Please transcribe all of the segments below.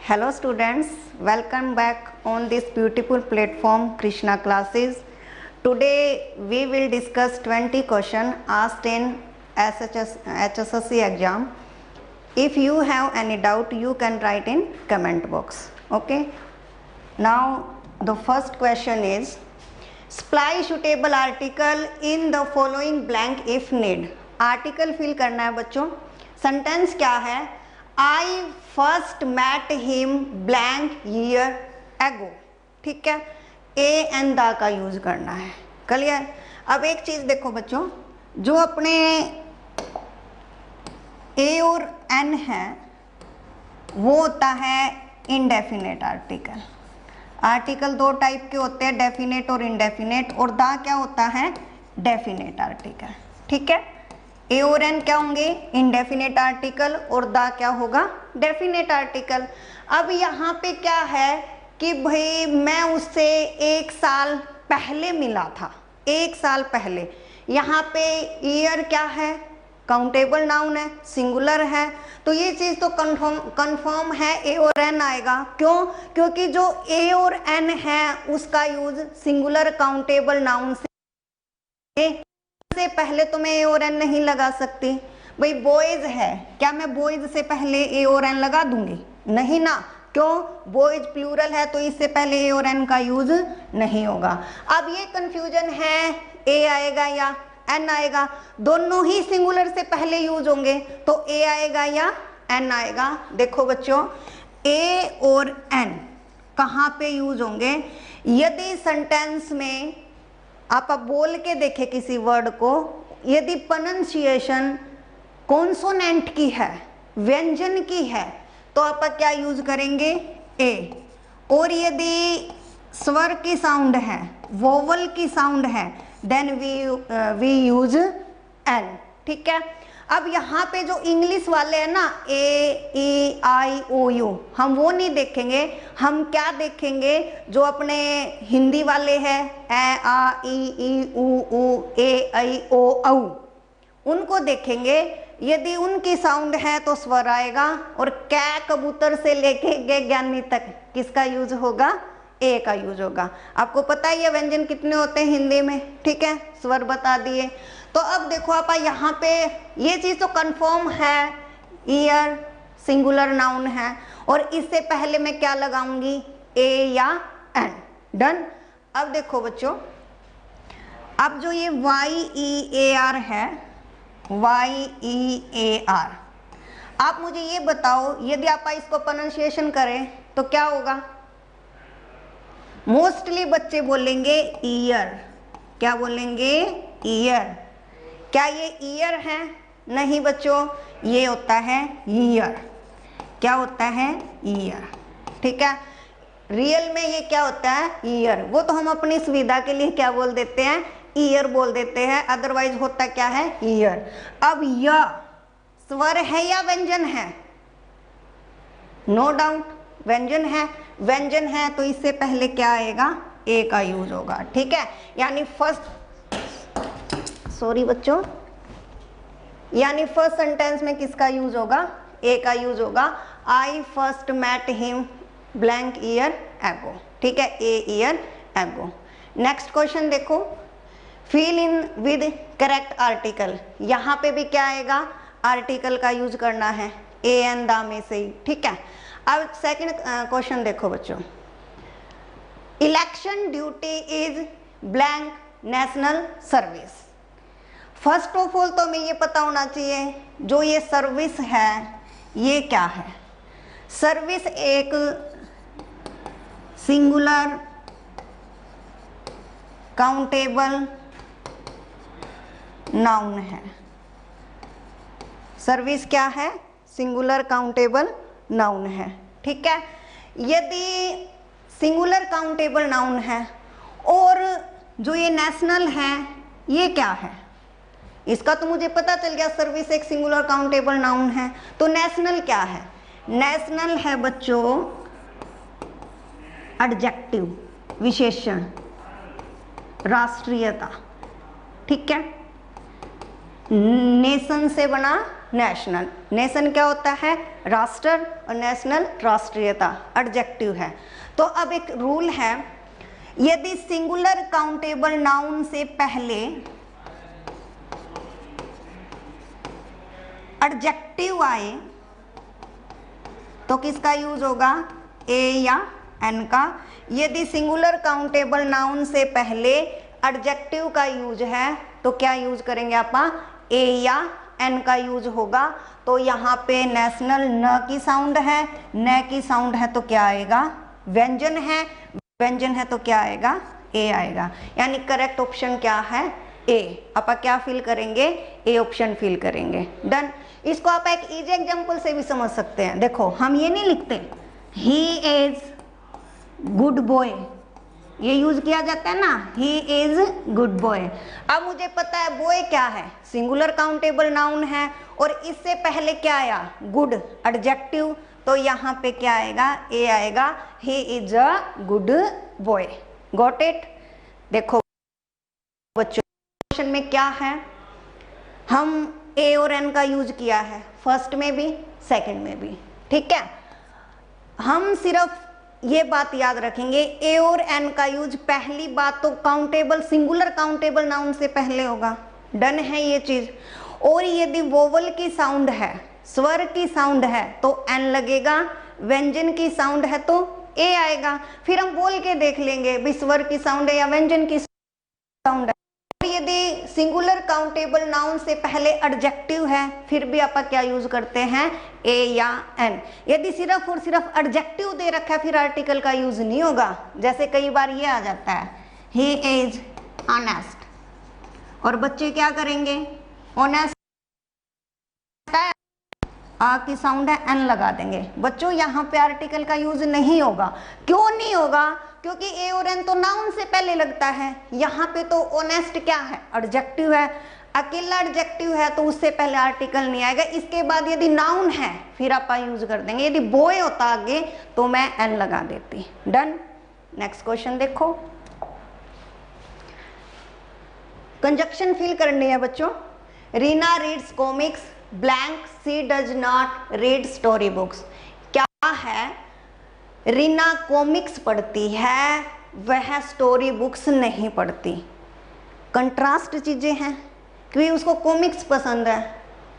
Hello students, welcome back on this beautiful platform Krishna classes. Today we will discuss 20 questions asked in HSSC exam. If you have any doubt, you can write in comment box. Okay. Now the first question is, supply suitable article in the following blank if need. Article fill करना है बच्चों. Sentence क्या है? I first met him blank year ago. ठीक है, A and the का use करना है. क्लियर? अब एक चीज देखो बच्चों, जो अपने ए और एन है वो होता है इनडेफिनेट आर्टिकल. आर्टिकल दो टाइप के होते हैं, डेफिनेट और इनडेफिनेट, और द क्या होता है? Definite article. ठीक है, ए और एन क्या होंगे? इनडेफिनेट आर्टिकल, और द क्या होगा? Definite article. अब यहाँ पे क्या है कि भाई मैं उससे एक साल पहले मिला था, एक साल पहले. यहाँ पे ईयर क्या है? काउंटेबल नाउन है, सिंगुलर है, तो ये चीज तो कंफर्म है, ए और एन आएगा. क्यों? क्योंकि जो ए और एन है उसका यूज सिंगुलर काउंटेबल नाउन से पहले तो मैं ए और एन नहीं लगा सकती. भाई बॉयज है, क्या मैं बॉयज से पहले ए और एन लगा दूंगी? नहीं ना. क्यों? बॉयज प्लूरल है तो इससे पहले ए और एन का यूज नहीं होगा. अब ये कंफ्यूजन है, ए आएगा या एन आएगा. दोनों ही सिंगुलर से पहले यूज होंगे, तो ए आएगा या एन आएगा. देखो बच्चों, ए और एन कहाँ पे यूज होंगे? यदि सेंटेंस में आप बोल के देखें किसी वर्ड को, यदि प्रोनंसिएशन कॉन्सोनेंट की है, व्यंजन की है, तो आप क्या यूज करेंगे? ए. और यदि स्वर की साउंड है, वोवल की साउंड है, देन वी यूज एन. ठीक है. अब यहाँ पे जो इंग्लिश वाले हैं ना, ए ई आई ओ यू, हम वो नहीं देखेंगे. हम क्या देखेंगे? जो अपने हिंदी वाले हैं, ए आ ई उ ऊ ए ऐ ओ औ, उनको देखेंगे. यदि उनकी साउंड है तो स्वर आएगा, और कै कबूतर से लेके गे ज्ञानी तक किसका यूज होगा? ए का यूज होगा. आपको पता है ये व्यंजन कितने होते हैं हिंदी में? ठीक है, स्वर बता दिए. तो अब देखो आप यहाँ पे ये चीज तो कंफर्म है, ईयर सिंगुलर नाउन है, और इससे पहले मैं क्या लगाऊंगी? ए या एन. डन. अब देखो बच्चों, अब जो ये वाई ई ए आर है, वाई ई ए आर, आप मुझे ये बताओ, यदि आप इसको प्रोनाउंसिएशन करें तो क्या होगा? मोस्टली बच्चे बोलेंगे ईयर. क्या बोलेंगे? ईयर. क्या ये ईयर है? नहीं बच्चों, ये होता है ईयर. क्या होता है? ईयर. ठीक है. रियल में ये क्या होता है? ईयर. वो तो हम अपनी सुविधा के लिए क्या बोल देते हैं? ईयर बोल देते हैं, अदरवाइज होता क्या है? ईयर. अब यह स्वर है या व्यंजन है? नो डाउट व्यंजन है. व्यंजन है तो इससे पहले क्या आएगा? ए का यूज होगा. ठीक है. यानी फर्स्ट सेंटेंस में किसका यूज होगा? ए का यूज होगा. I first met him blank year ago. ठीक है, a year ago. Next question देखो, fill in with correct article. यहाँ पे भी क्या आएगा? आर्टिकल का यूज करना है, ए एंड द में से ही. ठीक है. अब सेकंड क्वेश्चन देखो बच्चों, election duty is blank national service. First of all तो हमें ये पता होना चाहिए, जो ये सर्विस है ये क्या है? सर्विस एक सिंगुलर काउंटेबल नाउन है. सर्विस क्या है? सिंगुलर काउंटेबल नाउन है. ठीक है. यदि सिंगुलर काउंटेबल नाउन है और जो ये नेशनल है ये क्या है? इसका तो मुझे पता चल गया, सर्विस एक सिंगुलर काउंटेबल नाउन है. तो नेशनल क्या है? नेशनल है बच्चों एडजेक्टिव, विशेषण, राष्ट्रीयता. ठीक है. नेशन से बना नेशनल। नेशन क्या होता है? राष्ट्र, और नेशनल राष्ट्रीयता, एडजेक्टिव है। तो अब एक रूल है, यदि सिंगुलर काउंटेबल नाउन से पहले एडजेक्टिव आए तो किसका यूज होगा? ए या एन का। यदि सिंगुलर काउंटेबल नाउन से पहले एडजेक्टिव का यूज है तो क्या यूज करेंगे आप? ए या एन का यूज होगा। तो यहाँ पे नेशनल न की साउंड है, न की साउंड है तो क्या आएगा? व्यंजन है, व्यंजन है तो क्या आएगा? ए आएगा। यानी करेक्ट ऑप्शन क्या है? ए। आप क्या फिल करेंगे? ए ऑप्शन फिल करेंगे। डन। इसको आप एक इजी एग्जांपल से भी समझ सकते हैं। देखो, हम ये नहीं लिखते ही इज गुड बॉय, ये यूज किया जाता है ना, ही इज गुड बॉय। अब मुझे पता है बॉय क्या है? सिंगुलर काउंटेबल नाउन है, और इससे पहले क्या आया? Good, adjective. तो यहाँ पे क्या आएगा? ए आएगा। He is a good boy. Got it? देखो बच्चों, क्वेश्चन में क्या है, हम ए और एन का यूज किया है, फर्स्ट में भी सेकंड में भी। ठीक है, हम सिर्फ ये बात याद रखेंगे, ए और एन का यूज पहली बात तो काउंटेबल, सिंगुलर काउंटेबल नाउन से पहले होगा। डन है ये चीज। और यदि वोवल की साउंड है, स्वर की साउंड है तो एन लगेगा, व्यंजन की साउंड है तो ए आएगा। फिर हम बोल के देख लेंगे भी स्वर की साउंड है या व्यंजन की साउंड है। यदि सिंगुलर काउंटेबल नाउन से पहले एडजेक्टिव है फिर भी आप क्या यूज करते हैं? ए या एन। यदि सिर्फ और सिर्फ एडजेक्टिव दे रखा है फिर आर्टिकल का यूज नहीं होगा। जैसे कई बार ये आ जाता है, ही इज ऑनेस्ट, और बच्चे क्या करेंगे? ऑनेस्ट आ की साउंड है, एन लगा देंगे। बच्चों यहाँ पे आर्टिकल का यूज नहीं होगा। क्यों नहीं होगा? क्योंकि ए और एन तो नाउन से पहले लगता है। यहाँ पे तो ऑनेस्ट क्या है? एडजेक्टिव है। अकेला एडजेक्टिव है तो उससे पहले आर्टिकल नहीं आएगा। इसके बाद यदि नाउन है फिर आप यूज कर देंगे। यदि बॉय होता आगे तो मैं एन लगा देती। डन। नेक्स्ट क्वेश्चन देखो, कंजक्शन फिल करनी है बच्चों। Reena reads comics blank, she does not read story books. क्या है? रीना कॉमिक्स पढ़ती है, वह स्टोरी बुक्स नहीं पढ़ती। कंट्रास्ट चीजें हैं, क्योंकि उसको कॉमिक्स पसंद है,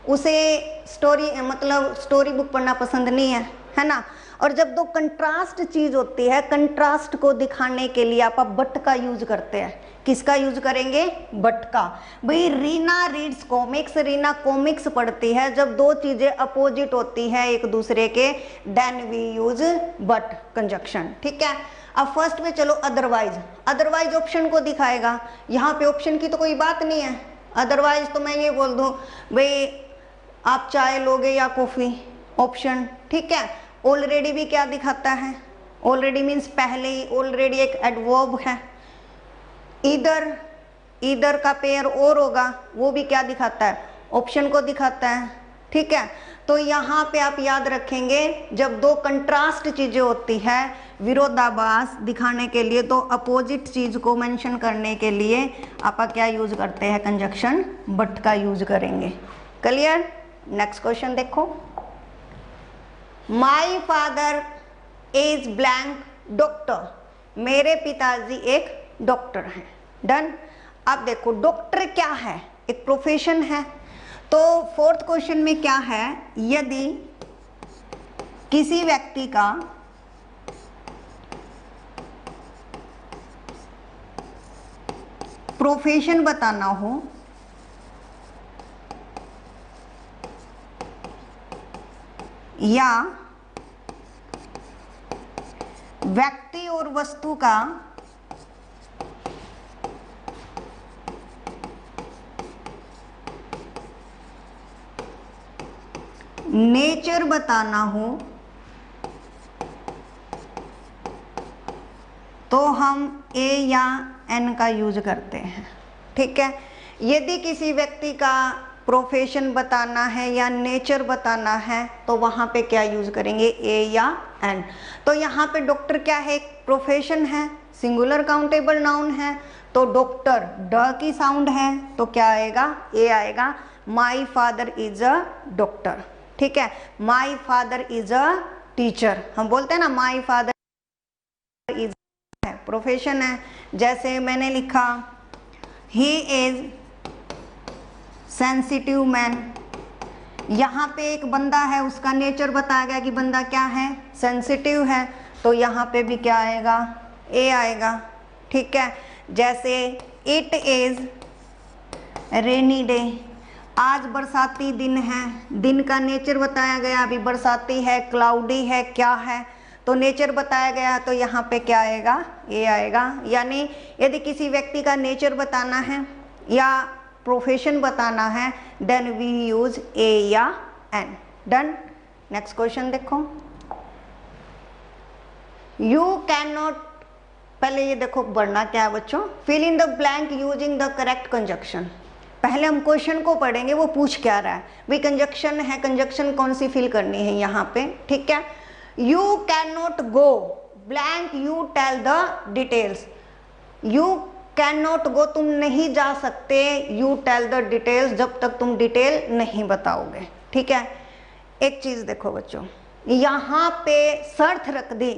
उसे स्टोरी मतलब स्टोरी बुक पढ़ना पसंद नहीं है ना। और जब दो कंट्रास्ट चीज होती है, कंट्रास्ट को दिखाने के लिए आप बट का यूज करते हैं। किसका यूज करेंगे? बट का। भाई Reena reads comics, Reena comics पढ़ती है। जब दो चीजें अपोजिट होती है एक दूसरे के, then we use but conjunction. ठीक है। अब फर्स्ट में चलो अदरवाइज। अदरवाइज ऑप्शन को दिखाएगा। यहाँ पे ऑप्शन की तो कोई बात नहीं है। अदरवाइज तो मैं ये बोल दूं भाई आप चाय लोगे या कॉफी, ऑप्शन। ठीक है। ऑलरेडी भी क्या दिखाता है? ऑलरेडी मीन्स पहले ही, ऑलरेडी एक एडवर्ब है। इधर, इधर का पेयर और होगा, वो भी क्या दिखाता है? ऑप्शन को दिखाता है। ठीक है। तो यहाँ पे आप याद रखेंगे जब दो कंट्रास्ट चीजें होती है, विरोधाभास दिखाने के लिए, तो अपोजिट चीज को मेंशन करने के लिए आप क्या यूज करते हैं? कंजक्शन बट का यूज करेंगे। क्लियर? नेक्स्ट क्वेश्चन देखो, my father is blank doctor. मेरे पिताजी एक डॉक्टर हैं। डन। अब देखो डॉक्टर क्या है? एक प्रोफेशन है। तो फोर्थ क्वेश्चन में क्या है? यदि किसी व्यक्ति का प्रोफेशन बताना हो या व्यक्ति और वस्तु का नेचर बताना हो तो हम ए या एन का यूज करते हैं। ठीक है। यदि किसी व्यक्ति का प्रोफेशन बताना है या नेचर बताना है तो वहां पे क्या यूज करेंगे? ए या एन। तो यहाँ पे डॉक्टर क्या है? एक प्रोफेशन है, सिंगुलर काउंटेबल नाउन है, तो डॉक्टर ड की साउंड है तो क्या आएगा? ए आएगा। My father is a doctor, ठीक है, my father is a teacher, हम बोलते हैं ना माई फादर इज है, प्रोफेशन है। जैसे मैंने लिखा ही इज सेंसिटिव मैन, यहाँ पे एक बंदा है, उसका नेचर बताया गया कि बंदा क्या है, सेंसिटिव है, तो यहाँ पे भी क्या आएगा, ए आएगा, ठीक है। जैसे इट इज रेनी डे, आज बरसाती दिन है, दिन का नेचर बताया गया, अभी बरसाती है, क्लाउडी है, क्या है, तो नेचर बताया गया, तो यहाँ पे क्या आएगा, ए आएगा। यानी यदि किसी व्यक्ति का नेचर बताना है या प्रोफेशन बताना है, देन वी यूज ए या एन। डन। नेक्स्ट क्वेश्चन देखो, यू कैन नॉट, पहले ये देखो बढ़ना क्या है बच्चों, fill in the blank using the correct conjunction. पहले हम क्वेश्चन को पढ़ेंगे, वो पूछ क्या रहा है भाई, कंजक्शन है, कंजक्शन कौन सी फिल करनी है यहाँ पे, ठीक है। You can not go blank, you tell the details, you can not go, तुम नहीं जा सकते, यू टेल द डिटेल्स, जब तक तुम डिटेल नहीं बताओगे, ठीक है। एक चीज देखो बच्चों, यहाँ पे शर्त रख दी,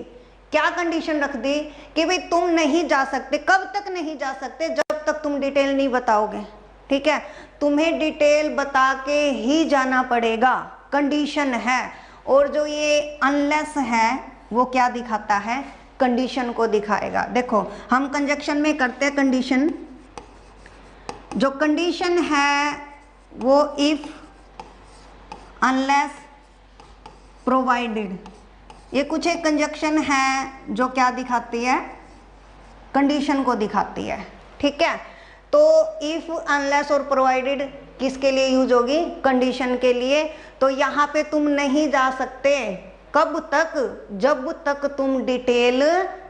क्या कंडीशन रख दी कि भाई तुम नहीं जा सकते, कब तक नहीं जा सकते, जब तक तुम डिटेल नहीं बताओगे, ठीक है, तुम्हें डिटेल बता के ही जाना पड़ेगा, कंडीशन है। और जो ये अनलेस है वो क्या दिखाता है, कंडीशन को दिखाएगा। देखो हम कंजक्शन में करते हैं कंडीशन, जो कंडीशन है वो इफ, अनलेस, प्रोवाइडेड, ये कुछ एक कंजक्शन है जो क्या दिखाती है, कंडीशन को दिखाती है, ठीक है। तो इफ, अनलेस और प्रोवाइडेड किसके लिए यूज होगी, कंडीशन के लिए। तो यहाँ पे तुम नहीं जा सकते, कब तक, जब तक तुम डिटेल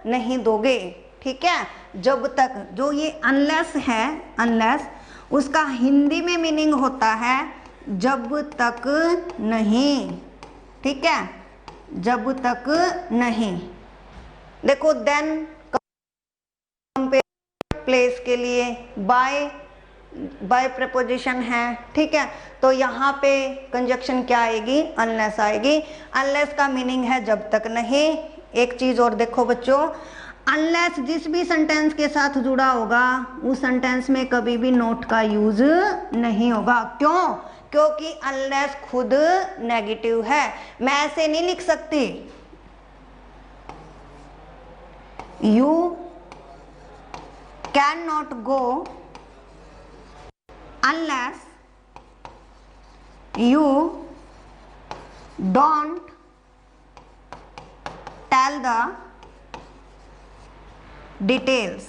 नहीं दोगे, ठीक है, जब तक। जो ये अनलेस है, अनलेस, उसका हिंदी में मीनिंग होता है जब तक नहीं, ठीक है, जब तक नहीं। देखो देन कंपेयर प्लेस के लिए बाय, बाय प्रपोजिशन है, ठीक है, तो यहाँ पे कंजक्शन क्या आएगी, अनलेस आएगी। अनलेस का मीनिंग है जब तक नहीं। एक चीज और देखो बच्चों, अनलेस जिस भी सेंटेंस के साथ जुड़ा होगा उस सेंटेंस में कभी भी नोट का यूज नहीं होगा। क्यों? क्योंकि अनलेस खुद नेगेटिव है, मैं ऐसे नहीं लिख सकती you can not go unless you don't tell the details,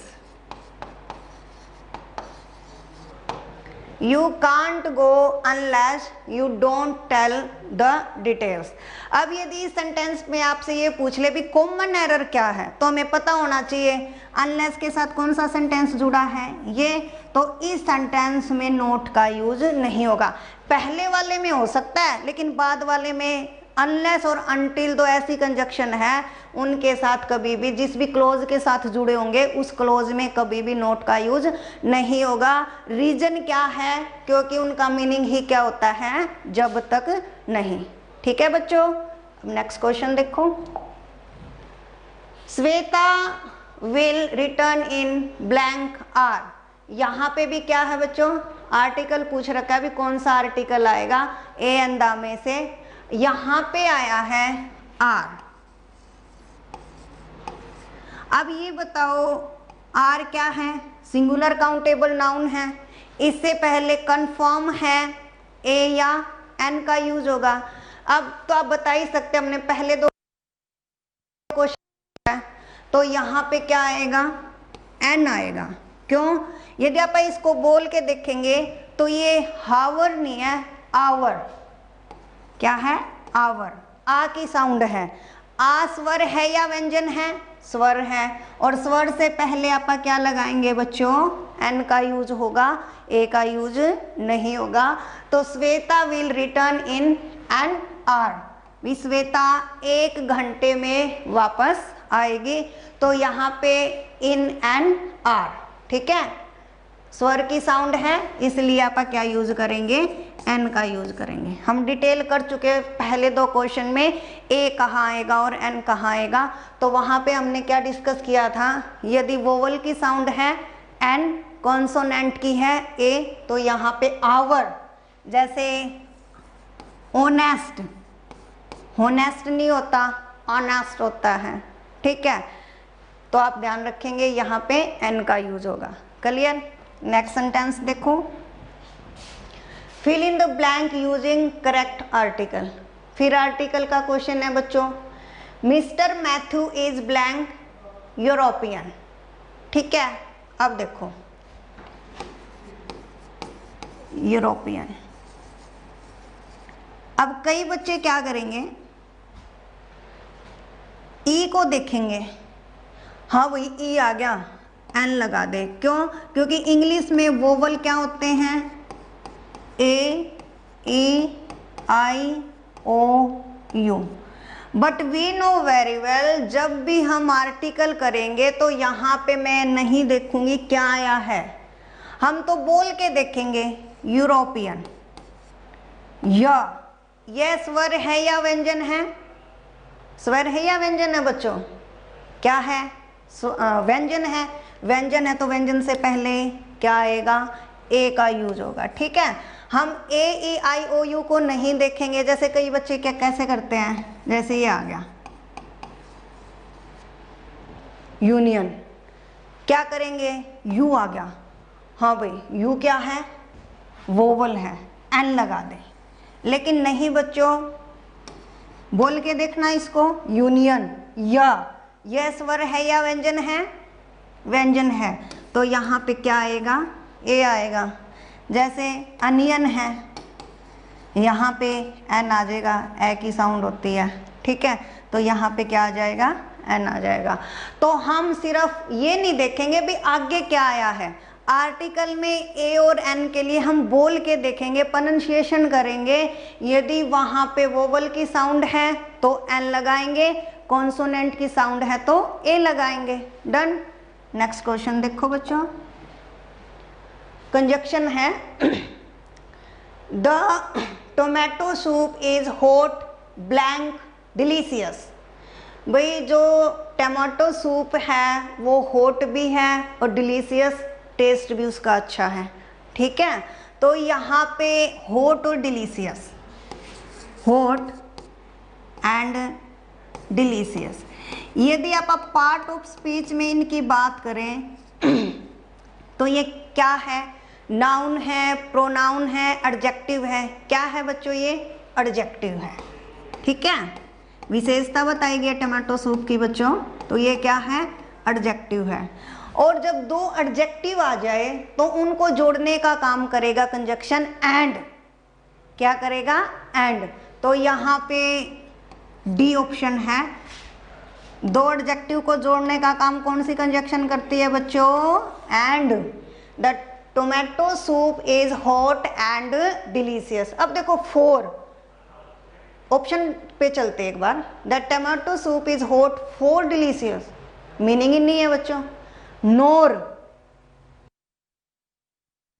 you can't go unless you don't tell the details। अब यदि इस सेंटेंस में आपसे ये पूछ ले भी कॉमन एरर क्या है, तो हमें पता होना चाहिए अनलेस के साथ कौन सा सेंटेंस जुड़ा है ये, तो इस सेंटेंस में नोट का यूज नहीं होगा। पहले वाले में हो सकता है लेकिन बाद वाले में अनलेस और अनटिल तो ऐसी कंजक्शन है, उनके साथ कभी भी जिस भी क्लोज के साथ जुड़े होंगे उस क्लोज में कभी भी नोट का यूज नहीं होगा। रीजन क्या है? क्योंकि उनका मीनिंग ही क्या होता है, जब तक नहीं। ठीक है बच्चों, अब नेक्स्ट क्वेश्चन देखो। Shweta will return in blank hour. यहाँ पे भी क्या है बच्चों, आर्टिकल पूछ रखा है, भी कौन सा आर्टिकल आएगा ए एंड द में से। यहाँ पे आया है आर। अब ये बताओ आर क्या है? सिंगुलर काउंटेबल नाउन है। इससे पहले कंफर्म है, ए या एन का यूज होगा। अब तो आप बता ही सकते, हमने पहले दो क्वेश्चन है तो यहाँ पे क्या आएगा, एन आएगा। क्यों? यदि आप इसको बोल के देखेंगे तो ये हावर नहीं है, आवर। क्या है? आवर। आ की साउंड है। आ स्वर है या व्यंजन है? स्वर है। और स्वर से पहले आप क्या लगाएंगे बच्चों? एन का यूज होगा, ए का यूज नहीं होगा। तो Shweta will return in an hour. Shweta 1 घंटे में वापस आएगी। तो यहाँ पे इन एन आर। ठीक है, स्वर की साउंड है, इसलिए आप क्या यूज करेंगे, एन का यूज करेंगे। हम डिटेल कर चुके पहले 2 क्वेश्चन में ए कहाँ आएगा और एन कहाँ आएगा। तो वहां पे हमने क्या डिस्कस किया था, यदि वोवल की साउंड है एन, कॉन्सोनेंट की है ए, तो यहाँ पे आवर, जैसे ओनेस्ट, होनेस्ट नहीं होता, ऑनेस्ट होता है, ठीक है। तो आप ध्यान रखेंगे यहाँ पे एन का यूज होगा। क्लियर। नेक्स्ट सेंटेंस देखो, fill in the blank using correct article. फिर आर्टिकल का क्वेश्चन है बच्चों, mister Matthew is blank European, ठीक है। अब देखो यूरोपियन, अब कई बच्चे क्या करेंगे, ई को देखेंगे, हाँ भाई ई आ गया, एन लगा दे। क्यों? क्योंकि इंग्लिश में वोवल क्या होते हैं, A, E, I, O, U. But we know very well, जब भी हम आर्टिकल करेंगे तो यहाँ पे मैं नहीं देखूंगी क्या आया है, हम तो बोल के देखेंगे यूरोपियन। यह स्वर है या व्यंजन है, स्वर है या व्यंजन है बच्चों, क्या है, व्यंजन है। व्यंजन है तो व्यंजन से पहले क्या आएगा, ए का यूज होगा, ठीक है। हम ए, ई, आई, ओ, यू को नहीं देखेंगे। जैसे कई बच्चे क्या कैसे करते हैं, जैसे ये आ गया यूनियन, क्या करेंगे, यू आ गया, हाँ भाई यू क्या है, वोवल है, एन लगा दे। लेकिन नहीं बच्चों, बोल के देखना इसको, यूनियन, यह स्वर है या व्यंजन है, व्यंजन है, तो यहाँ पे क्या आएगा, ए आएगा। जैसे अनियन है, यहाँ पे एन आ जाएगा, ए की साउंड होती है, ठीक है। तो यहाँ पे क्या आ जाएगा, एन आ जाएगा। तो हम सिर्फ ये नहीं देखेंगे भी आगे क्या आया है, आर्टिकल में ए और एन के लिए हम बोल के देखेंगे, प्रोनाउंसिएशन करेंगे। यदि वहां पे वोवल की साउंड है तो एन लगाएंगे, कॉन्सोनेंट की साउंड है तो ए लगाएंगे। डन। नेक्स्ट क्वेश्चन देखो बच्चों, कंजक्शन है the tomato soup is hot blank delicious. भाई जो टमाटो सूप है वो हॉट भी है और डिलीशियस, टेस्ट भी उसका अच्छा है, ठीक है। तो यहाँ पे हॉट और डिलीशियस, हॉट एंड डिलीशियस, यदि आप पार्ट ऑफ स्पीच में इनकी बात करें तो ये क्या है, नाउन है, प्रोनाउन है, एडजेक्टिव है। क्या है बच्चों, ये एडजेक्टिव है, ठीक है। विशेषता बताई गई टमाटो सूप की बच्चों, तो ये क्या है, एडजेक्टिव है। और जब 2 एडजेक्टिव आ जाए तो उनको जोड़ने का काम करेगा कंजक्शन एंड। क्या करेगा, एंड। तो यहाँ पे डी ऑप्शन है, 2 एडजेक्टिव को जोड़ने का काम कौन सी कंजक्शन करती है बच्चों, and. The tomato soup is hot and delicious. अब देखो 4 ऑप्शन पे चलते एक बार, the tomato soup is hot for delicious, meaning ही नहीं है बच्चों, नोर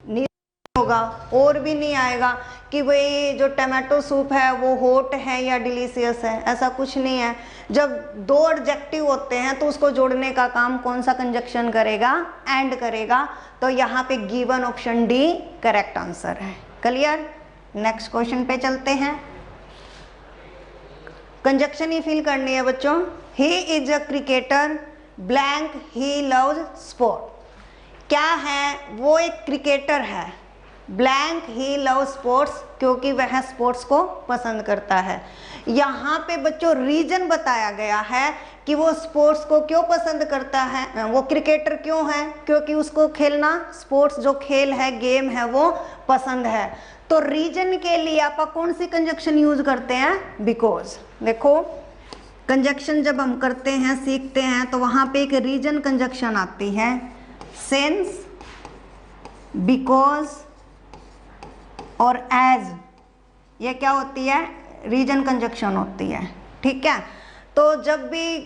नहीं होगा, और भी नहीं आएगा कि भाई जो टमाटो सूप है वो हॉट है या डिलीशियस है, ऐसा कुछ नहीं है। जब 2 एडजेक्टिव होते हैं तो उसको जोड़ने का काम कौन सा कंजक्शन करेगा, एंड करेगा। तो यहाँ पे given option D correct answer है। क्लियर। नेक्स्ट क्वेश्चन पे चलते हैं, कंजक्शन ही फिल करनी है बच्चों। He is a cricketer blank he loves sport. क्या है, वो एक क्रिकेटर है, ब्लैंक ही लव स्पोर्ट्स, क्योंकि वह स्पोर्ट्स को पसंद करता है। यहाँ पे बच्चों रीजन बताया गया है कि वो स्पोर्ट्स को क्यों पसंद करता है, वो क्रिकेटर क्यों है, क्योंकि उसको खेलना, स्पोर्ट्स जो खेल है, गेम है, वो पसंद है। तो रीजन के लिए आप कौन सी कंजक्शन यूज करते हैं, बिकॉज। देखो कंजक्शन जब हम करते हैं, सीखते हैं, तो वहां पे एक रीजन कंजक्शन आती है, सिंस, बिकॉज और एज। ये क्या होती है, रीजन कंजक्शन होती है, ठीक है। तो जब भी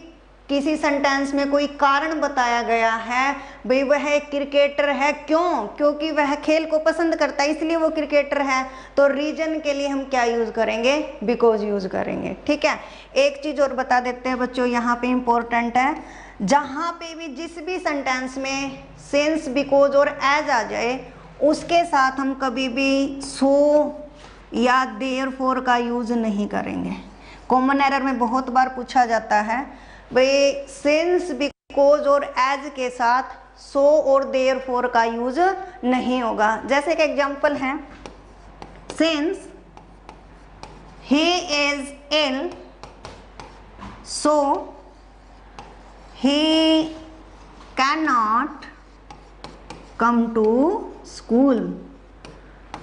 किसी सेंटेंस में कोई कारण बताया गया है, भाई वह एक क्रिकेटर है, क्यों? क्योंकि वह खेल को पसंद करता है इसलिए वो क्रिकेटर है, तो रीजन के लिए हम क्या यूज करेंगे? बिकॉज यूज करेंगे। ठीक है, एक चीज और बता देते हैं बच्चों, यहाँ पे इंपॉर्टेंट है, जहां पे भी जिस भी सेंटेंस में सिंस, बिकॉज और एज आ जाए उसके साथ हम कभी भी सो या देयरफॉर का यूज नहीं करेंगे। कॉमन एरर में बहुत बार पूछा जाता है भाई सिंस, बिकॉज और एज के साथ सो और देयरफॉर का यूज नहीं होगा। जैसे कि एग्जांपल है, since he is ill so he can not come to school.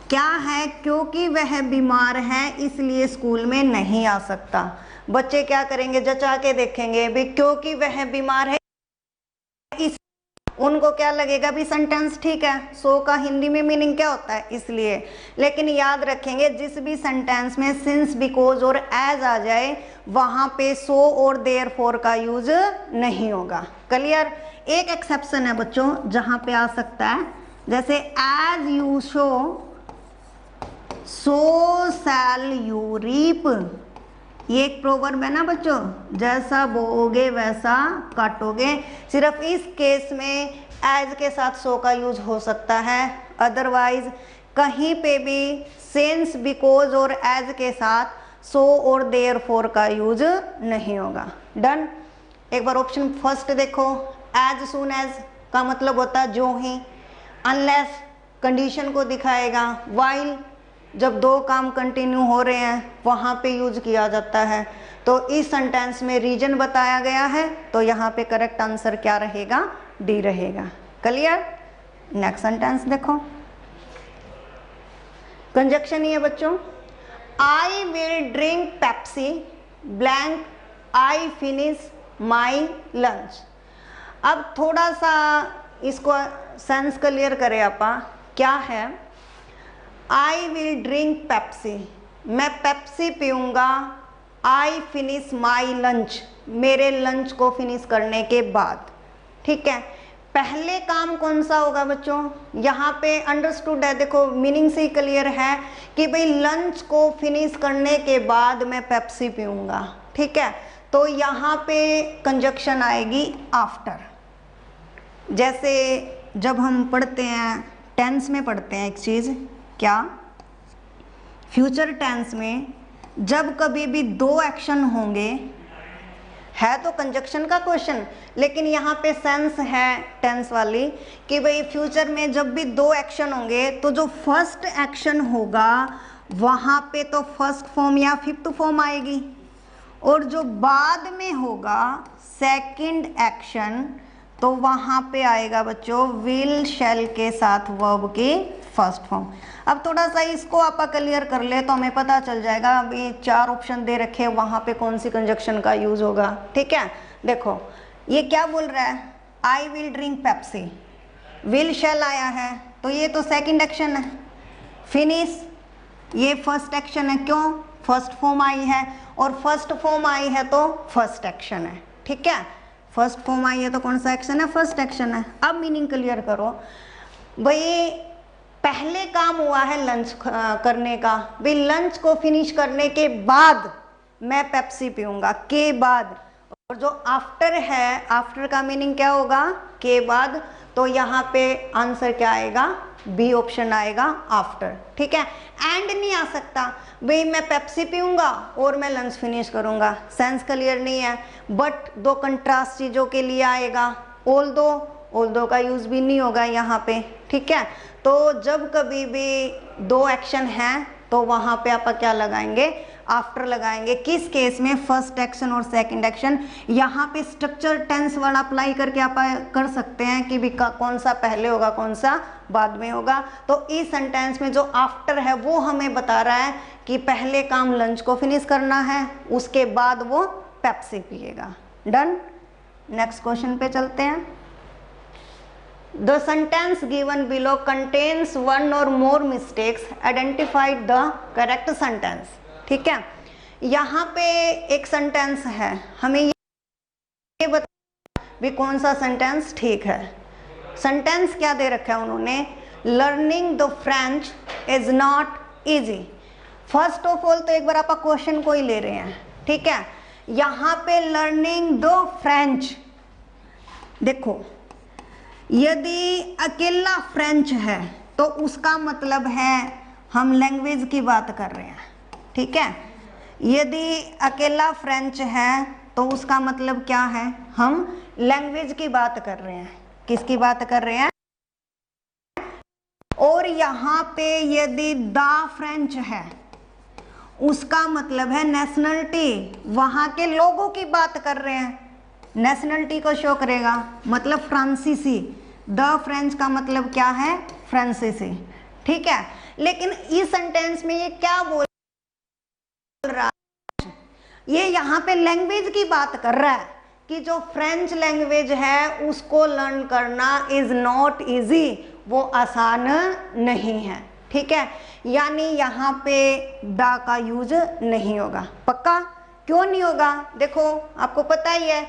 क्या है? क्योंकि वह बीमार है इसलिए स्कूल में नहीं आ सकता। बच्चे क्या करेंगे? जचा के देखेंगे भी, क्योंकि वह बीमार है इस, उनको क्या लगेगा भी सेंटेंस ठीक है। सो का हिंदी में मीनिंग क्या होता है? इसलिए। लेकिन याद रखेंगे जिस भी सेंटेंस में सिंस, बिकॉज और एज आ जाए वहां पे सो और देयरफॉर का यूज नहीं होगा। क्लियर? एक एक्सेप्शन है बच्चों जहां पे आ सकता है, जैसे as you sow so shall you reap. ये एक प्रोवर्ब है ना बच्चों, जैसा बोओगे वैसा काटोगे। सिर्फ इस केस में एज के साथ सो का यूज हो सकता है, अदरवाइज कहीं पे भी सिंस, बिकॉज और एज के साथ सो और देयरफॉर का यूज नहीं होगा। डन? एक बार ऑप्शन फर्स्ट देखो, एज सून एज का मतलब होता है जो ही, अनलेस कंडीशन को दिखाएगा, वाइल जब दो काम कंटिन्यू हो रहे हैं वहां पे यूज किया जाता है। तो इस सेंटेंस में रीजन बताया गया है, तो यहाँ पे करेक्ट आंसर क्या रहेगा? डी रहेगा। क्लियर? नेक्स्ट सेंटेंस देखो, कंजक्शन ही है बच्चों, I will drink Pepsi blank I finish my lunch. अब थोड़ा सा इसको सेंस क्लियर करें आपा, क्या है? आई विल ड्रिंक पेप्सी, मैं पेप्सी पीऊँगा, आई फिनिश माई लंच, मेरे लंच को फिनिश करने के बाद। ठीक है, पहले काम कौन सा होगा बच्चों? यहाँ पे अंडरस्टूड है, देखो मीनिंग से ही क्लियर है कि भाई लंच को फिनिश करने के बाद मैं पेप्सी पीऊँगा। ठीक है, तो यहाँ पे कंजक्शन आएगी आफ्टर। जैसे जब हम पढ़ते हैं टेंस में पढ़ते हैं एक चीज़, क्या? फ्यूचर टेंस में जब कभी भी दो एक्शन होंगे, है तो कंजक्शन का क्वेश्चन, लेकिन यहाँ पे सेंस है टेंस वाली कि भाई फ्यूचर में जब भी दो एक्शन होंगे तो जो फर्स्ट एक्शन होगा वहाँ पे तो फर्स्ट फॉर्म या फिफ्थ फॉर्म आएगी, और जो बाद में होगा सेकंड एक्शन तो वहाँ पे आएगा बच्चों विल शैल के साथ वर्ब की फर्स्ट फॉर्म। अब थोड़ा सा इसको आप क्लियर कर ले तो हमें पता चल जाएगा। अभी चार ऑप्शन दे रखे हैं, वहाँ पे कौन सी कंजक्शन का यूज होगा। ठीक है, देखो ये क्या बोल रहा है, I will drink Pepsi, will शैल आया है तो ये तो सेकंड एक्शन है, फिनिश ये फर्स्ट एक्शन है, क्यों? फर्स्ट फॉर्म आई है, और फर्स्ट फॉर्म आई है तो फर्स्ट एक्शन है। ठीक है, फर्स्ट फॉर्म आई है तो कौन सा एक्शन है? फर्स्ट एक्शन है। अब मीनिंग क्लियर करो भाई, पहले काम हुआ है लंच करने का, भाई लंच को फिनिश करने के बाद मैं पेप्सी पीऊंगा, के बाद, और जो आफ्टर है, आफ्टर का मीनिंग क्या होगा? के बाद, तो यहाँ पे आंसर क्या आएगा? बी ऑप्शन आएगा, आफ्टर। ठीक है, एंड नहीं आ सकता, भाई मैं पेप्सी पीऊंगा और मैं लंच फिनिश करूंगा, सेंस क्लियर नहीं है। बट दो कंट्रास्ट चीजों के लिए आएगा, ऑल दो का यूज भी नहीं होगा यहाँ पे। ठीक है, तो जब कभी भी दो एक्शन हैं तो वहां पे आप क्या लगाएंगे? आफ्टर लगाएंगे। किस केस में? फर्स्ट एक्शन और सेकंड एक्शन। यहाँ पे स्ट्रक्चर टेंस वर्ड अप्लाई करके आप कर सकते हैं कि भी कौन सा पहले होगा कौन सा बाद में होगा। तो इस सेंटेंस में जो आफ्टर है वो हमें बता रहा है कि पहले काम लंच को फिनिश करना है, उसके बाद वो पेप्सी पिएगा। डन? नेक्स्ट क्वेश्चन पे चलते हैं। The sentence given below contains one or more mistakes. Identify the correct sentence. ठीक है, यहाँ पे एक सेंटेंस है, हमें ये बता भी कौन सा सेंटेंस ठीक है। सेंटेंस क्या दे रखा है उन्होंने, learning the French is not easy. First of all तो एक बार आप क्वेश्चन को ही ले रहे हैं, ठीक है। यहाँ पे लर्निंग द फ्रेंच, देखो यदि अकेला फ्रेंच है तो उसका मतलब है हम लैंग्वेज की बात कर रहे हैं, ठीक है। यदि अकेला फ्रेंच है तो उसका मतलब क्या है, हम लैंग्वेज की बात कर रहे हैं। किसकी बात कर रहे हैं? और यहाँ पे यदि द फ्रेंच है उसका मतलब है नेशनलिटी, वहां के लोगों की बात कर रहे हैं, नेशनलिटी को शो करेगा, मतलब फ्रांसीसी। द फ्रेंच का मतलब क्या है, फ्रांसीसी, ठीक है। लेकिन इस सेंटेंस में ये क्या बोल रहा है, ये यहाँ पे लैंग्वेज की बात कर रहा है कि जो फ्रेंच लैंग्वेज है उसको लर्न करना इज नॉट इजी, वो आसान नहीं है, ठीक है। यानी यहाँ पे द का यूज नहीं होगा। पक्का? क्यों नहीं होगा? देखो आपको पता ही है,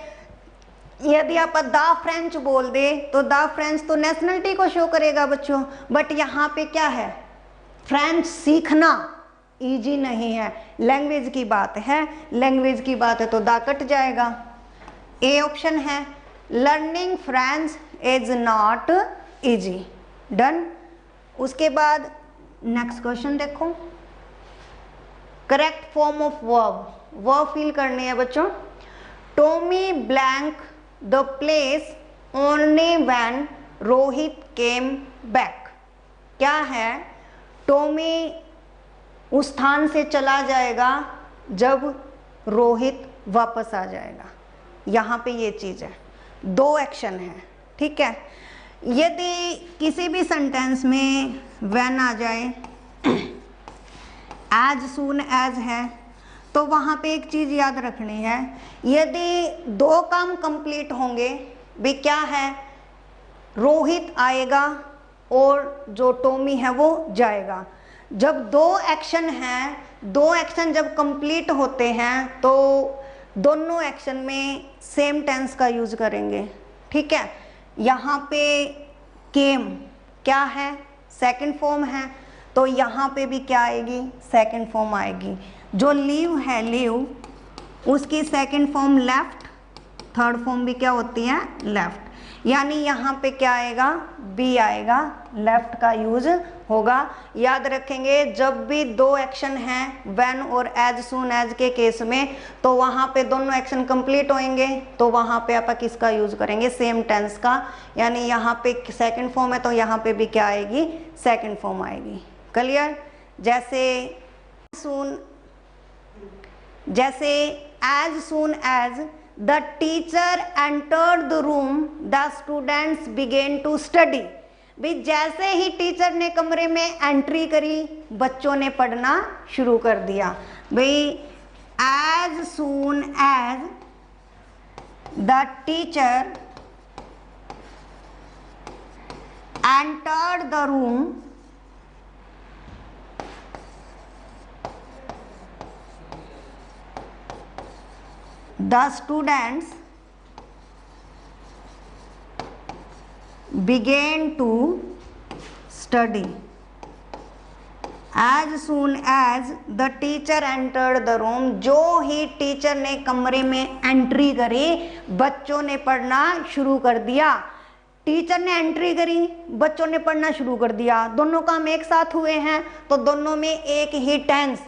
यदि आप द फ्रेंच बोल दे तो द फ्रेंच तो नेशनलिटी को शो करेगा बच्चों, बट यहाँ पे क्या है, फ्रेंच सीखना इजी नहीं है, लैंग्वेज की बात है, लैंग्वेज की बात है तो द कट जाएगा। ए ऑप्शन है, learning French is not easy. Done. उसके बाद नेक्स्ट क्वेश्चन देखो, correct form of verb, verb fill करनी है बच्चों। Tommy blank the place only when Rohit came back. क्या है, टॉमी उस स्थान से चला जाएगा जब रोहित वापस आ जाएगा। यहाँ पे ये चीज है, दो एक्शन है, ठीक है। यदि किसी भी सेंटेंस में व्हेन आ जाए, एज सून एज है, तो वहाँ पे एक चीज याद रखनी है, यदि दो काम कंप्लीट होंगे भी क्या है, रोहित आएगा और जो टॉमी है वो जाएगा। जब दो एक्शन हैं, दो एक्शन जब कंप्लीट होते हैं तो दोनों एक्शन में सेम टेंस का यूज करेंगे, ठीक है। यहाँ पे केम क्या है, सेकंड फॉर्म है, तो यहाँ पे भी क्या आएगी, सेकंड फॉर्म आएगी। जो लीव है, लीव, उसकी second form left, third form भी क्या होती है, लेफ्ट। यानी यहाँ पे क्या आएगा, बी आएगा, लेफ्ट का यूज होगा। याद रखेंगे जब भी दो एक्शन हैं व्हेन और एज सून एज के केस में, तो वहाँ पे दोनों एक्शन कंप्लीट होंगे तो वहाँ पे आप किसका यूज करेंगे, सेम टेंस का। यानी यहाँ पे सेकंड फॉर्म है तो यहाँ पे भी क्या आएगी, सेकंड फॉर्म आएगी। क्लियर? जैसे सून, जैसे as soon as the teacher entered the room the students begin to study. भी जैसे ही टीचर ने कमरे में एंट्री करी बच्चों ने पढ़ना शुरू कर दिया। भाई as soon as the teacher entered the room the students began to study. As soon as the teacher entered the room, जो ही टीचर ने कमरे में एंट्री करी बच्चों ने पढ़ना शुरू कर दिया। टीचर ने एंट्री करी, बच्चों ने पढ़ना शुरू कर दिया, दोनों काम एक साथ हुए हैं तो दोनों में एक ही टेंस,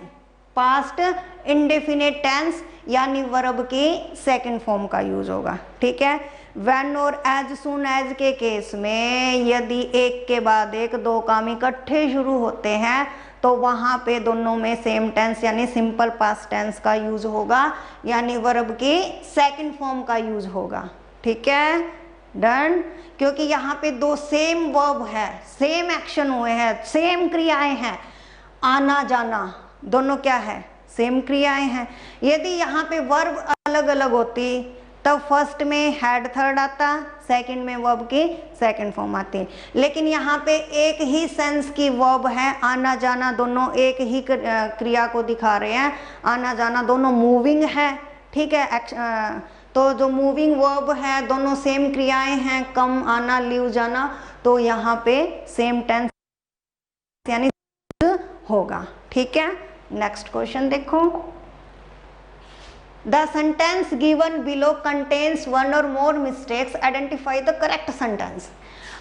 पास्ट इंडेफिनिट टेंस यानी वर्ब की सेकंड फॉर्म का यूज होगा, ठीक है। व्हेन और एज सून एज के केस में यदि एक के बाद एक दो काम इकट्ठे शुरू होते हैं तो वहां पे दोनों में सेम टेंस यानी सिंपल पास्ट टेंस का यूज होगा, यानी वर्ब की सेकंड फॉर्म का यूज होगा, ठीक है। डन। क्योंकि यहाँ पे दो सेम वर्ब है, सेम एक्शन हुए हैं, सेम क्रियाएं हैं, आना जाना दोनों क्या है, सेम क्रियाएं हैं। यदि यहाँ पे वर्ब अलग अलग होती तब फर्स्ट में हेड थर्ड आता, सेकंड में वर्ब की सेकंड फॉर्म आती, लेकिन यहाँ पे एक ही सेंस की वर्ब है, आना जाना दोनों एक ही क्रिया को दिखा रहे हैं, आना जाना दोनों मूविंग है, ठीक है। तो जो मूविंग वर्ब है दोनों सेम क्रियाएं हैं, कम आना लीव जाना, तो यहाँ पे सेम टेंस यानी होगा। ठीक है, नेक्स्ट क्वेश्चन देखो। The sentence given below contains one or more mistakes, identify the correct sentence.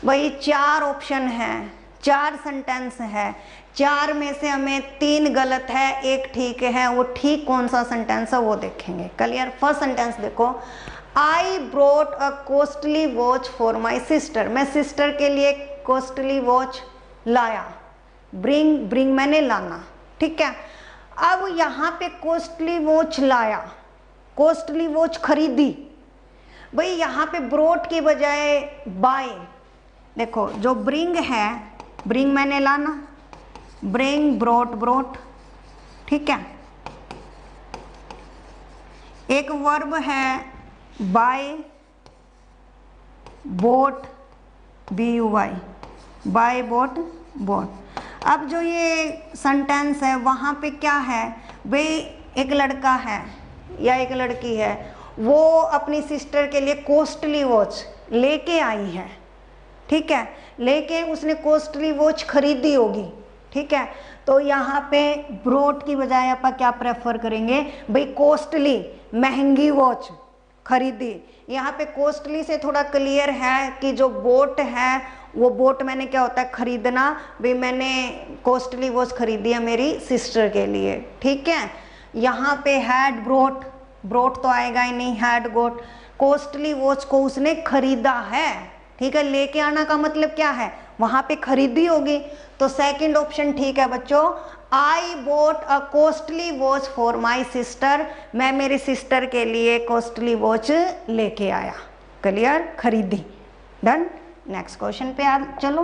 भाई 4 ऑप्शन है, 4 सेंटेंस है, 4 में से हमें 3 गलत है, 1 ठीक है। वो ठीक कौन सा सेंटेंस है वो देखेंगे। क्लियर। फर्स्ट सेंटेंस देखो, I brought a costly watch for my sister. मैं सिस्टर के लिए कॉस्टली वॉच लाया। ब्रिंग मैंने लाना, ठीक है। अब यहाँ पे कॉस्टली वॉच लाया, कॉस्टली वॉच खरीदी। भाई यहाँ पे ब्रोट की बजाय बाय। देखो जो ब्रिंग है, ब्रिंग मैंने लाना, ब्रिंग ब्रोट, ठीक है। एक वर्ब है buy, bought, BUY, buy bought. अब जो ये सेंटेंस है वहाँ पे क्या है, भाई एक लड़का है या एक लड़की है, वो अपनी सिस्टर के लिए कॉस्टली वॉच लेके आई है, ठीक है। लेके उसने कॉस्टली वॉच खरीदी होगी, ठीक है। तो यहाँ पे ब्रोट की बजाय आप क्या प्रेफर करेंगे, भाई कॉस्टली, महंगी वॉच खरीदी। यहाँ पे कॉस्टली से थोड़ा क्लियर है कि जो बोट है वो बोट मैंने क्या होता है खरीदना, भाई मैंने कॉस्टली वॉच खरीदी है मेरी सिस्टर के लिए, ठीक है। यहाँ पे हैड ब्रोट तो आएगा ही नहीं, हैड गोट। कॉस्टली वॉच को उसने खरीदा है, ठीक है। लेके आना का मतलब क्या है, वहां पे खरीदी होगी। तो सेकंड ऑप्शन ठीक है बच्चों, I bought a costly watch for my sister. मैं मेरी सिस्टर के लिए कॉस्टली वॉच लेके आया। क्लियर, खरीदी, डन। नेक्स्ट क्वेश्चन पे चलो।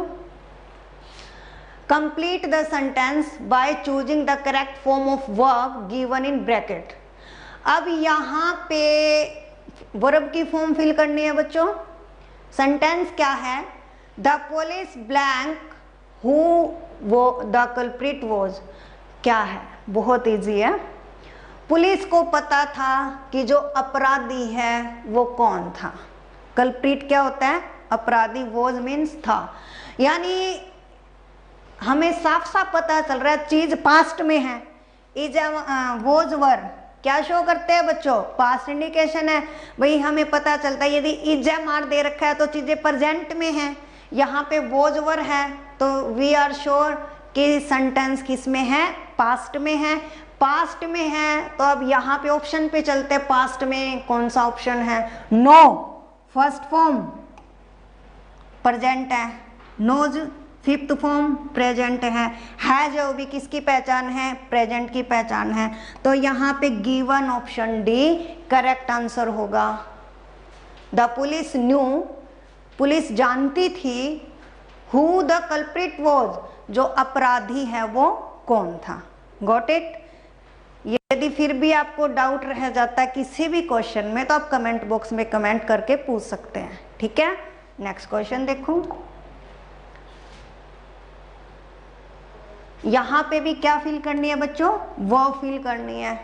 Complete the sentence by choosing the correct form of verb given in bracket. अब यहाँ पे वर्ब की फॉर्म फिल करनी है बच्चों। सेंटेंस क्या है, द पुलिस ब्लैंक हु वो द कल्प्रिट वॉज। क्या है, बहुत इजी है। पुलिस को पता था कि जो अपराधी है वो कौन था। कल्प्रिट क्या होता है, अपराधी। वॉज मीन्स था, यानी हमें साफ साफ पता चल रहा है चीज पास्ट में है। इज वॉज वर क्या शो करते हैं बच्चों, पास्ट इंडिकेशन है। भाई हमें पता चलता है यदि इज मार दे रखा है तो चीजें प्रेजेंट में है। यहाँ पे वॉज वर है तो वी आर श्योर कि सेंटेंस किस में है, पास्ट में है। पास्ट में है तो अब यहाँ पे ऑप्शन पे चलते हैं, पास्ट में कौन सा ऑप्शन है, नो फर्स्ट फॉर्म प्रेजेंट है, नोज फिफ्थ फॉर्म प्रेजेंट है जो भी किसकी पहचान है, प्रेजेंट की पहचान है। तो यहाँ पे given option D correct answer होगा। द पुलिस न्यू, पुलिस जानती थी, हु द कल्प्रिट वॉज, जो अपराधी है वो कौन था। Got it. यदि फिर भी आपको डाउट रह जाता है किसी भी क्वेश्चन में तो आप कमेंट बॉक्स में कमेंट करके पूछ सकते हैं, ठीक है। नेक्स्ट क्वेश्चन देखो। यहाँ पे भी क्या फिल करनी है बच्चों, वर्ब फिल करनी है।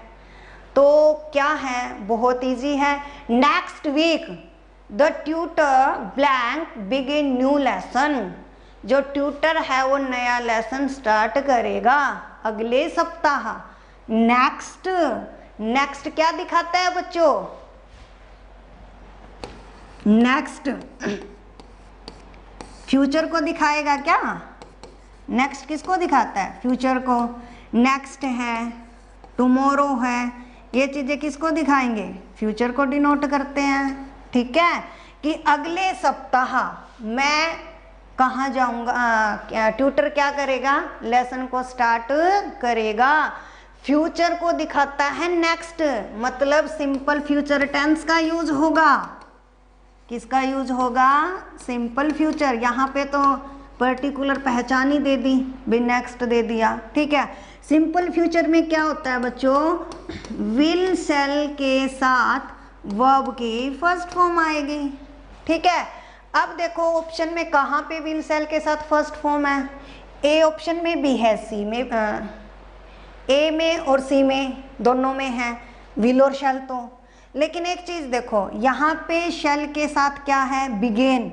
तो क्या है, बहुत इजी है। Next week the tutor blank begin new lesson. जो ट्यूटर है वो नया लेसन स्टार्ट करेगा अगले सप्ताह। नेक्स्ट, नेक्स्ट क्या दिखाता है बच्चों, नेक्स्ट फ्यूचर को दिखाएगा क्या। नेक्स्ट किसको दिखाता है, फ्यूचर को। नेक्स्ट है, टुमारो है, ये चीजें किसको दिखाएंगे, फ्यूचर को डिनोट करते हैं, ठीक है। कि अगले सप्ताह मैं कहाँ जाऊंगा, ट्यूटर क्या करेगा, लेसन को स्टार्ट करेगा। फ्यूचर को दिखाता है नेक्स्ट, मतलब सिंपल फ्यूचर टेंस का यूज होगा। किसका यूज होगा, सिंपल फ्यूचर। यहाँ पे तो पर्टिकुलर पहचान ही दे दी, भी नेक्स्ट दे दिया, ठीक है। सिंपल फ्यूचर में क्या होता है बच्चों, विल सेल के साथ वर्ब की फर्स्ट फॉर्म आएगी, ठीक है। अब देखो ऑप्शन में कहाँ पे विल सेल के साथ फर्स्ट फॉर्म है, ए ऑप्शन में भी है, सी में, ए में और सी में दोनों में है विल और शैल। तो लेकिन एक चीज देखो, यहाँ पे शेल के साथ क्या है, बिगेन,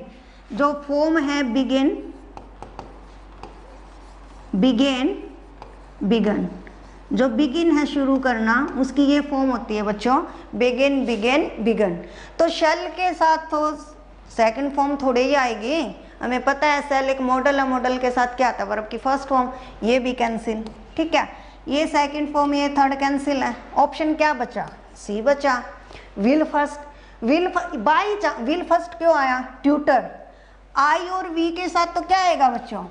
जो फॉर्म है बिगेन, बिगेन, बिगन, जो बिगिन है शुरू करना, उसकी ये फॉर्म होती है बच्चों, बिगिन, बिगेन, बिगन। तो शेल के साथ तो सेकंड फॉर्म थोड़ी ही आएगी, हमें पता है सेल एक मॉडल है, मॉडल के साथ क्या आता है, वर्ब की फर्स्ट फॉर्म, ये भी कैंसिल, ठीक है, ये सेकंड फॉर्म, ये थर्ड कैंसिल है। ऑप्शन क्या बचा, सी बचा, विल फर्स्ट। विल फर्स्ट क्यों आया, ट्यूटर। आई और वी के साथ तो क्या आएगा बच्चों,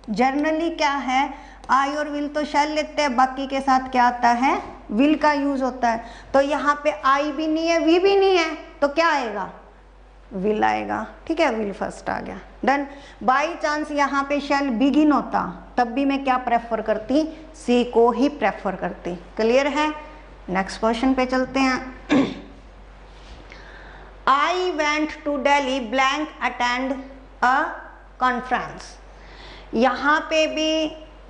जनरली क्या है, आई और विल तो शेल लेते हैं, बाकी के साथ क्या आता है, विल का यूज होता है। तो यहाँ पे आई भी नहीं है, वी भी नहीं है, तो क्या आएगा, विल आएगा, ठीक है, विल फर्स्ट आ गया, डन। बाई चांस यहाँ पे शेल बिगिन होता, तब भी मैं क्या प्रेफर करती, सी को ही प्रेफर करती। क्लियर है, नेक्स्ट क्वेश्चन पे चलते हैं। I went to Delhi blank attend a conference. यहाँ पे भी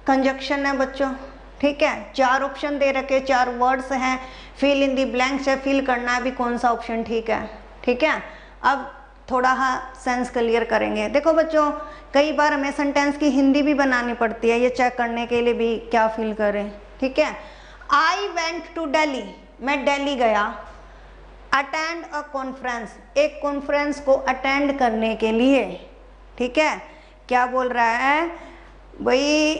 कंजक्शन है बच्चों, ठीक है, चार ऑप्शन दे रखे, चार वर्ड्स हैं, फिल इन दी ब्लैंक से फिल करना है भी कौन सा ऑप्शन ठीक है, ठीक है। अब थोड़ा सेंस क्लियर करेंगे। देखो बच्चों, कई बार हमें सेंटेंस की हिंदी भी बनानी पड़ती है, ये चेक करने के लिए भी क्या फिल करें, ठीक है। आई वेंट टू दिल्ली, मैं दिल्ली गया, अटेंड अ कॉन्फ्रेंस, एक कॉन्फ्रेंस को अटेंड करने के लिए, ठीक है। क्या बोल रहा है भाई,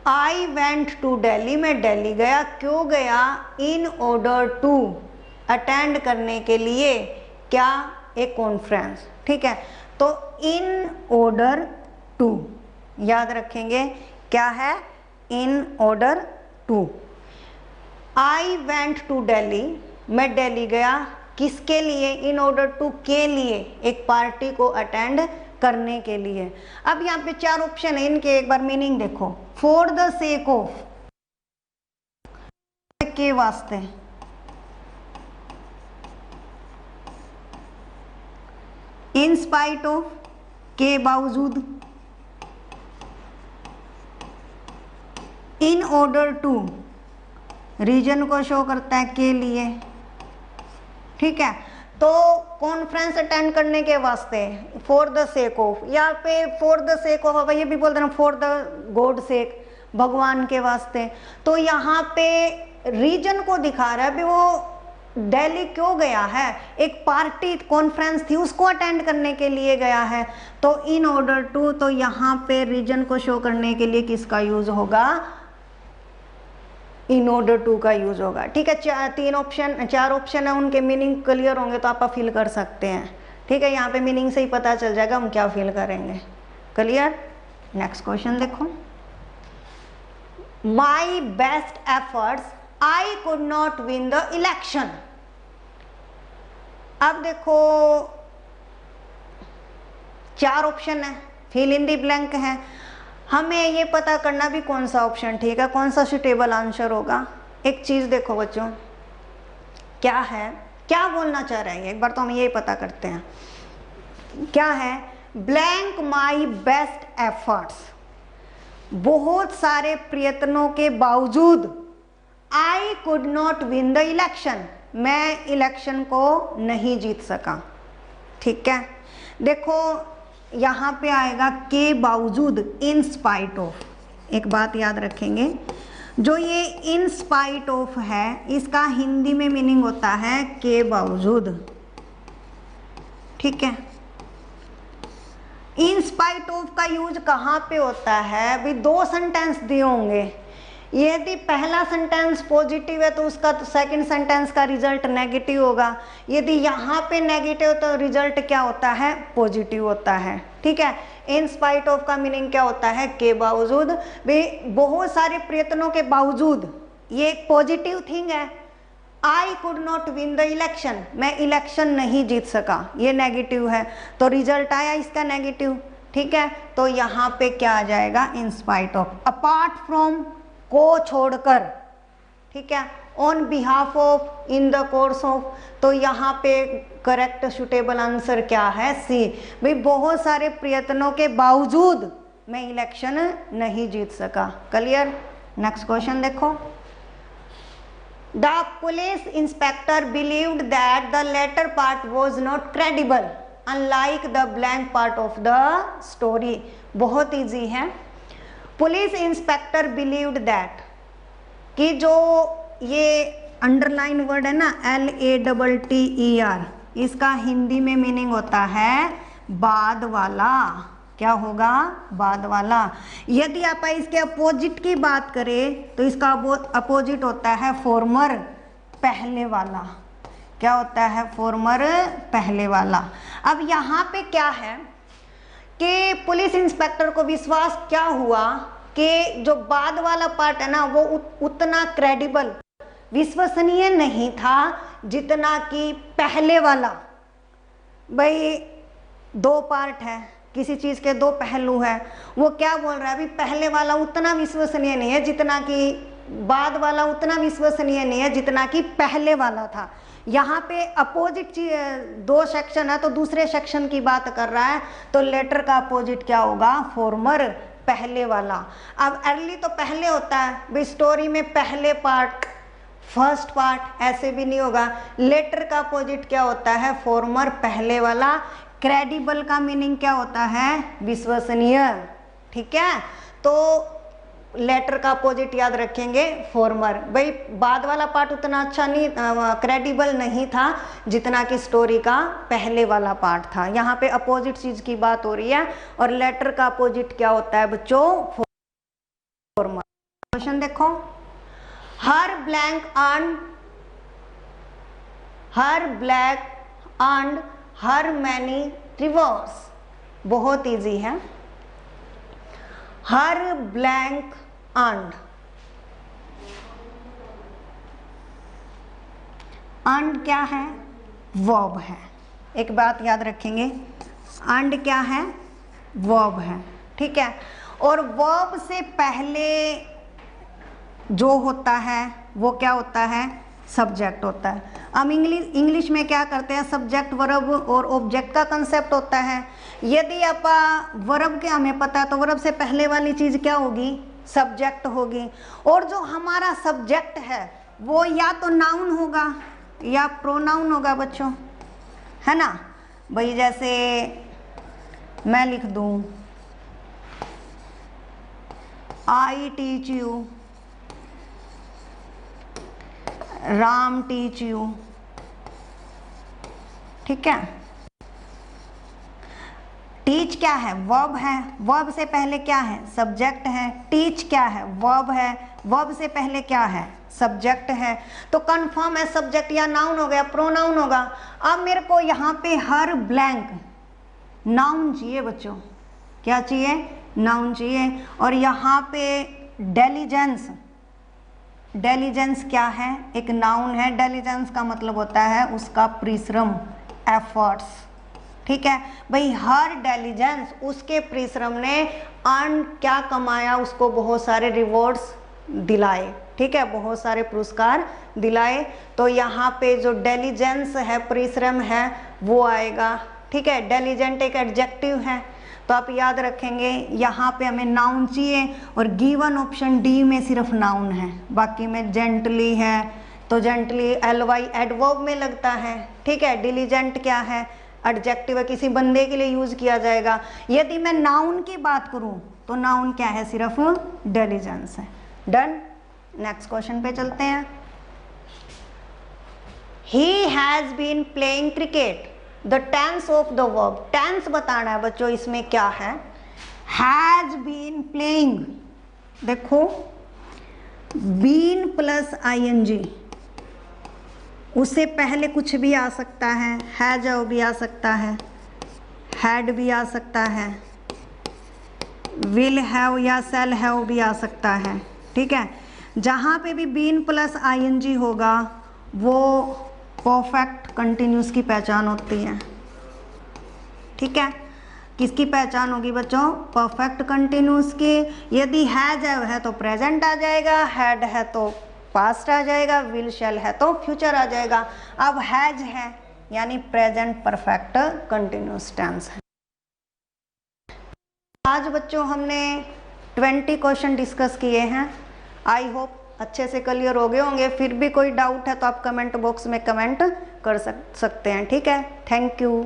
आई वेंट टू दिल्ली, मैं दिल्ली गया, क्यों गया, इन ऑर्डर टू, अटेंड करने के लिए, क्या, एक कॉन्फ्रेंस, ठीक है। तो इन ऑर्डर टू, याद रखेंगे क्या है, in order to. I went to Delhi, मैं दिल्ली गया, किसके लिए, इन ऑर्डर टू के लिए, एक पार्टी को अटेंड करने के लिए। अब यहाँ पे चार ऑप्शन है, इनके एक बार मीनिंग देखो। फॉर द सेक ऑफ, के वास्ते, इन स्पाइट ऑफ, के बावजूद, इन ऑर्डर टू, रीजन को शो करता है के लिए, ठीक है। तो कॉन्फ्रेंस अटेंड करने के वास्ते, फॉर द सेक ऑफ, यहाँ पे फॉर द सेक ऑफ, ये भी बोलते हैं फॉर द गॉड सेक, भगवान के वास्ते। तो यहाँ पे रीजन को दिखा रहा है भी वो दिल्ली क्यों गया है, एक पार्टी कॉन्फ्रेंस थी उसको अटेंड करने के लिए गया है। तो इन ऑर्डर टू, तो यहाँ पे रीजन को शो करने के लिए किसका यूज होगा, इन ऑर्डर टू का यूज होगा, ठीक है। चार ऑप्शन है, उनके मीनिंग क्लियर होंगे तो आप फिल कर सकते हैं, ठीक है। यहाँ पे मीनिंग से ही पता चल जाएगा हम क्या फिल करेंगे। क्लियर, नेक्स्ट क्वेश्चन देखो। My best efforts, I could not win the election. अब देखो चार ऑप्शन है, फिल इन दी ब्लैंक है, हमें ये पता करना भी कौन सा ऑप्शन ठीक है, कौन सा सुटेबल आंसर होगा। एक चीज देखो बच्चों, क्या है, क्या बोलना चाह रहे हैं, एक बार तो हम यही पता करते हैं क्या है। ब्लैंक माई बेस्ट एफर्ट्स, बहुत सारे प्रयत्नों के बावजूद, I could not win the election, मैं इलेक्शन को नहीं जीत सका, ठीक है। देखो यहाँ पे आएगा के बावजूद, इन स्पाइट ऑफ। एक बात याद रखेंगे, जो ये इन स्पाइट ऑफ है, इसका हिंदी में मीनिंग होता है के बावजूद, ठीक है। इन स्पाइट ऑफ का यूज कहाँ पे होता है, भी दो सेंटेंस दिए होंगे, यदि पहला सेंटेंस पॉजिटिव है तो उसका तो सेकंड सेंटेंस का रिजल्ट नेगेटिव होगा, यदि यहाँ पे नेगेटिव तो रिजल्ट क्या होता है, पॉजिटिव होता है, ठीक है। इन स्पाइट ऑफ का मीनिंग क्या होता है, के बावजूद, भी बहुत सारे प्रयत्नों के बावजूद, ये एक पॉजिटिव थिंग है। I could not win the election, मैं इलेक्शन नहीं जीत सका, ये नेगेटिव है, तो रिजल्ट आया इसका नेगेटिव, ठीक है। तो यहाँ पे क्या आ जाएगा, in spite of, apart from को छोड़कर, ठीक है, on behalf of, in the course of. तो यहाँ पे करेक्ट सुटेबल आंसर क्या है, सी। भाई बहुत सारे प्रयत्नों के बावजूद मैं इलेक्शन नहीं जीत सका। क्लियर, नेक्स्ट क्वेश्चन देखो। The police inspector believed that the latter part was not credible unlike the blank part of the story. बहुत ईजी है। पुलिस इंस्पेक्टर बिलीव्ड दैट कि जो ये अंडरलाइन वर्ड है ना LATTER, इसका हिंदी में मीनिंग होता है बाद वाला। क्या होगा? बाद वाला। यदि आप इसके अपोजिट की बात करें तो इसका अपोजिट होता है फॉर्मर, पहले वाला। क्या होता है? फॉर्मर, पहले वाला। अब यहाँ पे क्या है कि पुलिस इंस्पेक्टर को विश्वास क्या हुआ कि जो बाद वाला पार्ट है ना वो उतना क्रेडिबल, विश्वसनीय नहीं था जितना कि पहले वाला। भाई दो पार्ट है, किसी चीज के दो पहलू है, वो क्या बोल रहा है? अभी पहले वाला उतना विश्वसनीय नहीं है जितना कि बाद वाला उतना विश्वसनीय नहीं है जितना कि पहले वाला था। यहाँ पे अपोजिट दो सेक्शन है तो दूसरे सेक्शन की बात कर रहा है, तो लेटर का अपोजिट क्या होगा? फॉर्मर, पहले वाला। अब अर्ली तो पहले होता है भाई, स्टोरी में पहले पार्ट, फर्स्ट पार्ट, ऐसे भी नहीं होगा। लेटर का अपोजिट क्या होता है? फॉर्मर, पहले वाला। क्रेडिबल का मीनिंग क्या होता है? विश्वसनीय। ठीक है, तो लेटर का अपोजिट याद रखेंगे फॉर्मर। भाई बाद वाला पार्ट उतना अच्छा नहीं, क्रेडिबल नहीं था जितना कि स्टोरी का पहले वाला पार्ट था। यहाँ पे अपोजिट चीज की बात हो रही है और लेटर का अपोजिट क्या होता है बच्चों? फॉर्मर। क्वेश्चन देखो, her blank and her many rivers. बहुत इजी है। हर ब्लैंक एंड क्या है? वर्ब है। एक बात याद रखेंगे, एंड क्या है? वर्ब है। ठीक है, और वर्ब से पहले जो होता है वो क्या होता है? सब्जेक्ट होता है। हम इंग्लिश में क्या करते हैं? सब्जेक्ट, वर्ब और ऑब्जेक्ट का कंसेप्ट होता है। यदि आप वर्ब के हमें पता है तो वर्ब से पहले वाली चीज क्या होगी? सब्जेक्ट होगी। और जो हमारा सब्जेक्ट है वो या तो नाउन होगा या प्रोनाउन होगा बच्चों, है ना। भाई जैसे मैं लिख दूं I teach you, Ram teach you. ठीक है, टीच क्या है? वर्ब है। वर्ब से पहले क्या है? सब्जेक्ट है। टीच क्या है? वर्ब है। वर्ब से पहले क्या है? सब्जेक्ट है। तो कंफर्म है सब्जेक्ट या नाउन हो गया, प्रोनाउन होगा। अब मेरे को यहाँ पे हर ब्लैंक नाउन चाहिए बच्चों। क्या चाहिए? नाउन चाहिए। और यहाँ पे डेलिजेंस, डेलिजेंस क्या है? एक नाउन है। डेलिजेंस का मतलब होता है उसका परिश्रम, एफर्ट्स। ठीक है भाई, हर डेलिजेंस, उसके परिश्रम ने अर्न क्या कमाया? उसको बहुत सारे रिवॉर्ड्स दिलाए। ठीक है, बहुत सारे पुरस्कार दिलाए। तो यहाँ पे जो डेलिजेंस है, परिश्रम है, वो आएगा। ठीक है, डेलिजेंट एक एडजेक्टिव है तो आप याद रखेंगे यहाँ पे हमें नाउन चाहिए और गिवन ऑप्शन डी में सिर्फ नाउन है, बाकी में जेंटली है तो जेंटली LY एडवर्ब में लगता है। ठीक है, डिलीजेंट क्या है? एडजेक्टिव है, किसी बंदे के लिए यूज किया जाएगा। यदि मैं नाउन की बात करूं तो नाउन क्या है? सिर्फ डेलिजेंस है। डन। नेक्स्ट क्वेश्चन पे चलते हैं। He has been playing cricket. The tense of the verb. Tense बताना है बच्चों, इसमें क्या है? Has been playing। देखो been प्लस ING, उससे पहले कुछ भी आ सकता है। हैज भी आ सकता है, हैड भी आ सकता है, विल हैव या शैल हैव भी आ सकता है। ठीक है, जहाँ पे भी बीन प्लस ING होगा वो परफेक्ट कंटिन्यूस की पहचान होती है। ठीक है, किसकी पहचान होगी बच्चों? परफेक्ट कंटिन्यूस की। यदि हैज है तो प्रेजेंट आ जाएगा, हैड है तो पास्ट आ जाएगा, विल शैल है तो फ्यूचर आ जाएगा। अब हैज है यानी प्रेजेंट परफेक्ट कंटिन्यूस टेंस है। आज बच्चों हमने 20 क्वेश्चन डिस्कस किए हैं। आई होप अच्छे से क्लियर हो गए होंगे। फिर भी कोई डाउट है तो आप कमेंट बॉक्स में कमेंट कर सकते हैं। ठीक है, थैंक यू।